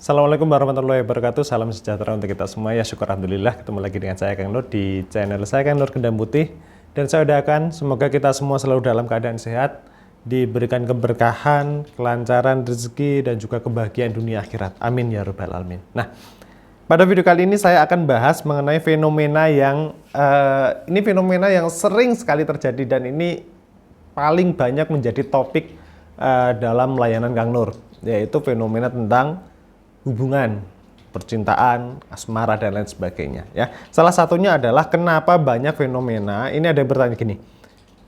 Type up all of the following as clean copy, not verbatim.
Assalamualaikum warahmatullahi wabarakatuh. Salam sejahtera untuk kita semua. Ya syukur alhamdulillah ketemu lagi dengan saya Kang Nur di channel saya Kang Nur Gendam Putih. Dan saya doakan semoga kita semua selalu dalam keadaan sehat, diberikan keberkahan, kelancaran rezeki dan juga kebahagiaan dunia akhirat. Amin ya rabbal alamin. Nah, pada video kali ini saya akan bahas mengenai fenomena yang sering sekali terjadi dan ini paling banyak menjadi topik dalam layanan Kang Nur, yaitu fenomena tentang hubungan, percintaan, asmara dan lain sebagainya ya. Salah satunya adalah kenapa banyak fenomena, ini ada yang bertanya gini,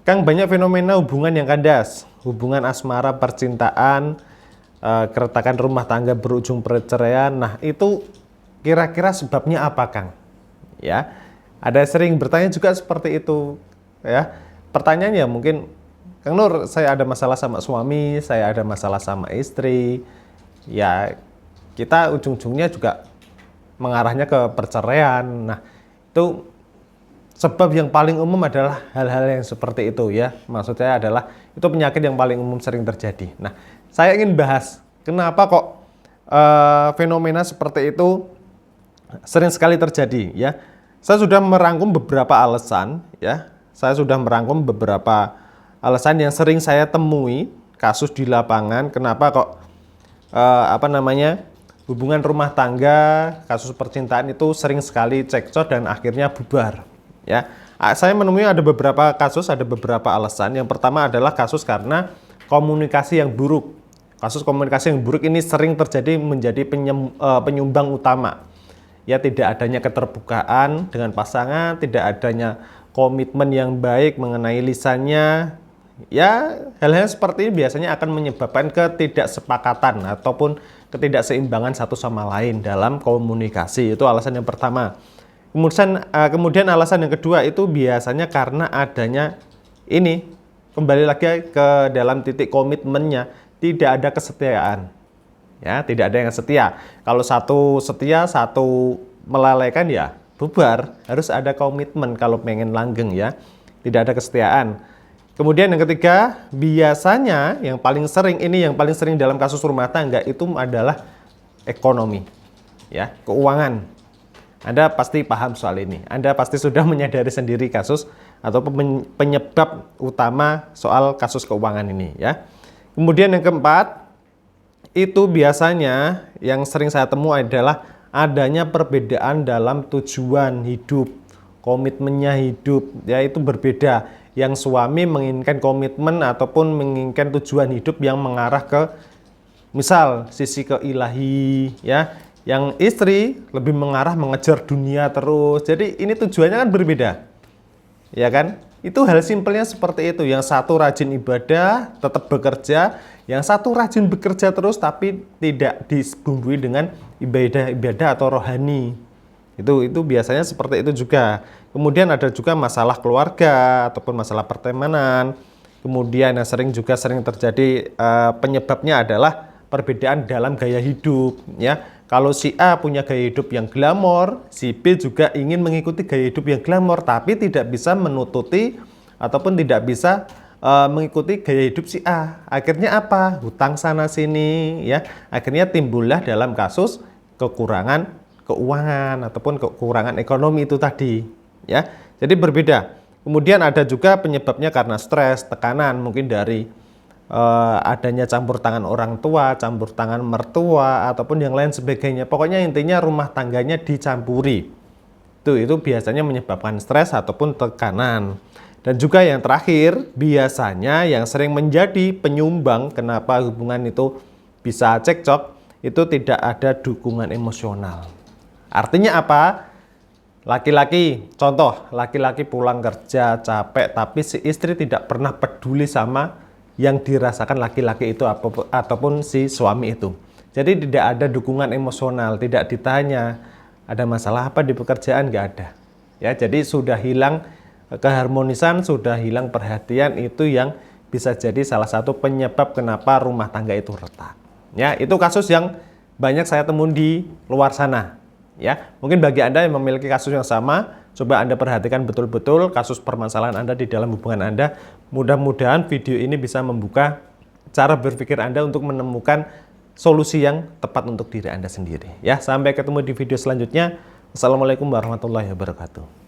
Kang, banyak fenomena hubungan yang kandas, hubungan asmara, percintaan, keretakan rumah tangga berujung perceraian. Nah, itu kira-kira sebabnya apa, Kang? Ya. Ada sering bertanya juga seperti itu ya. Pertanyaannya mungkin, Kang Nur, saya ada masalah sama suami, saya ada masalah sama istri. Ya, kita ujung-ujungnya juga mengarahnya ke perceraian. Nah, itu sebab yang paling umum adalah hal-hal yang seperti itu ya. Maksud saya adalah itu penyakit yang paling umum sering terjadi. Nah, saya ingin bahas kenapa kok fenomena seperti itu sering sekali terjadi ya. Saya sudah merangkum beberapa alasan ya. Saya sudah merangkum beberapa alasan yang sering saya temui kasus di lapangan kenapa kok hubungan rumah tangga, kasus percintaan itu sering sekali cekcok dan akhirnya bubar. Ya, saya menemui ada beberapa kasus, ada beberapa alasan. Yang pertama adalah kasus karena komunikasi yang buruk. Kasus komunikasi yang buruk ini sering terjadi menjadi penyumbang utama. Ya, tidak adanya keterbukaan dengan pasangan, tidak adanya komitmen yang baik mengenai lisannya. Ya, hal-hal seperti ini biasanya akan menyebabkan ketidaksepakatan ataupun ketidakseimbangan satu sama lain dalam komunikasi. Itu alasan yang pertama. Kemudian alasan yang kedua itu biasanya karena adanya ini, kembali lagi ke dalam titik komitmennya, tidak ada kesetiaan. Ya, tidak ada yang setia. Kalau satu setia, satu melalaikan ya bubar. Harus ada komitmen kalau pengen langgeng ya. Tidak ada kesetiaan. Kemudian yang ketiga, biasanya yang paling sering dalam kasus rumah tangga itu adalah ekonomi, ya, keuangan. Anda pasti paham soal ini. Anda pasti sudah menyadari sendiri kasus atau penyebab utama soal kasus keuangan ini, ya. Kemudian yang keempat, itu biasanya yang sering saya temui adalah adanya perbedaan dalam tujuan hidup, komitmennya hidup, ya itu berbeda. Yang suami menginginkan komitmen ataupun menginginkan tujuan hidup yang mengarah ke misal sisi keilahi ya, yang istri lebih mengarah mengejar dunia terus. Jadi ini tujuannya kan berbeda. Ya kan? Itu hal simpelnya seperti itu. Yang satu rajin ibadah, tetap bekerja, yang satu rajin bekerja terus tapi tidak dibumbui dengan ibadah atau rohani. Itu biasanya seperti itu juga. Kemudian ada juga masalah keluarga ataupun masalah pertemanan. Kemudian yang sering terjadi penyebabnya adalah perbedaan dalam gaya hidup ya. Kalau si A punya gaya hidup yang glamor, si B juga ingin mengikuti gaya hidup yang glamor tapi tidak bisa menututi ataupun tidak bisa mengikuti gaya hidup si A. Akhirnya apa? Hutang sana sini ya. Akhirnya timbullah dalam kasus kekurangan keuangan ataupun kekurangan ekonomi itu tadi ya. Jadi berbeda. Kemudian ada juga penyebabnya karena stres, tekanan mungkin dari adanya campur tangan orang tua, campur tangan mertua ataupun yang lain sebagainya. Pokoknya intinya rumah tangganya dicampuri. Itu biasanya menyebabkan stres ataupun tekanan. Dan juga yang terakhir, biasanya yang sering menjadi penyumbang kenapa hubungan itu bisa cekcok, itu tidak ada dukungan emosional. Artinya apa? Contoh, laki-laki pulang kerja capek, tapi si istri tidak pernah peduli sama yang dirasakan laki-laki itu ataupun si suami itu. Jadi tidak ada dukungan emosional, tidak ditanya ada masalah apa di pekerjaan, nggak ada. Ya, jadi sudah hilang keharmonisan, sudah hilang perhatian, itu yang bisa jadi salah satu penyebab kenapa rumah tangga itu retak. Ya, itu kasus yang banyak saya temui di luar sana. Ya, mungkin bagi Anda yang memiliki kasus yang sama, coba Anda perhatikan betul-betul kasus permasalahan Anda di dalam hubungan Anda. Mudah-mudahan video ini bisa membuka cara berpikir Anda untuk menemukan solusi yang tepat untuk diri Anda sendiri. Ya, sampai ketemu di video selanjutnya. Assalamualaikum warahmatullahi wabarakatuh.